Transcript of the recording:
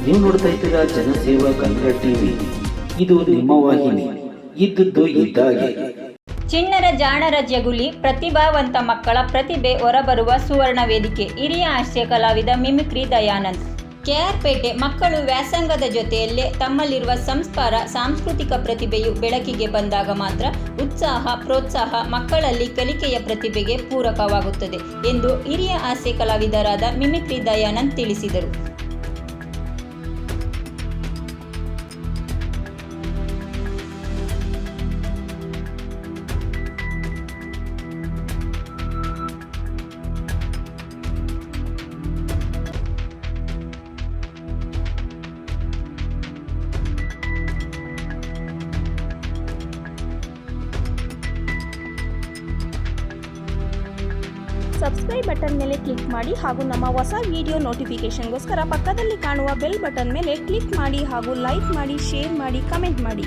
ನೀವು ನೋಡ್ತಾ ಇದ್ದೀರಾ ಜನಸೇವಾ ಕನ್ನಡ ಟಿವಿ. ಇದು ನಿಮ್ಮ ವಾಹಿನಿ, ಇದ್ದದ್ದು ಇದ್ದಾಗೆ. ಚಿಣ್ಣರ ಜಾಣರ ಜಗುಲಿ, ಪ್ರತಿಭಾವಂತ ಮಕ್ಕಳ ಪ್ರತಿಭೆ ಹೊರಬರುವ ಸುವರ್ಣ ವೇದಿಕೆ. ಹಿರಿಯ ಹಾಸ್ಯ ಕಲಾವಿದ ಮಿಮಿಕ್ರಿ ದಯಾನಂದ್. ಕೆಆರ್ಪೇಟೆ. ಮಕ್ಕಳು ವ್ಯಾಸಂಗದ ಜೊತೆಯಲ್ಲೇ ತಮ್ಮಲ್ಲಿರುವ ಸಂಸ್ಕಾರ, ಸಾಂಸ್ಕೃತಿಕ ಪ್ರತಿಭೆಯು ಬೆಳಕಿಗೆ ಬಂದಾಗ ಮಾತ್ರ ಉತ್ಸಾಹ, ಪ್ರೋತ್ಸಾಹ ಮಕ್ಕಳಲ್ಲಿ ಕಲಿಕೆಯ ಪ್ರತಿಭೆಗೆ ಪೂರಕವಾಗುತ್ತದೆ ಎಂದು ಹಿರಿಯ ಹಾಸ್ಯ ಕಲಾವಿದರಾದ ಮಿಮಿಕ್ರಿ ದಯಾನಂದ್ ತಿಳಿಸಿದರು. ಸಬ್ಸ್ಕ್ರೈಬ್ ಬಟನ್ ಮೇಲೆ ಕ್ಲಿಕ್ ಮಾಡಿ ಹಾಗೂ ನಮ್ಮ ಹೊಸ ವಿಡಿಯೋ ನೋಟಿಫಿಕೇಷನ್ಗೋಸ್ಕರ ಪಕ್ಕದಲ್ಲಿ ಕಾಣುವ ಬೆಲ್ ಬಟನ್ ಮೇಲೆ ಕ್ಲಿಕ್ ಮಾಡಿ ಹಾಗೂ ಲೈಕ್ ಮಾಡಿ, ಶೇರ್ ಮಾಡಿ, ಕಮೆಂಟ್ ಮಾಡಿ.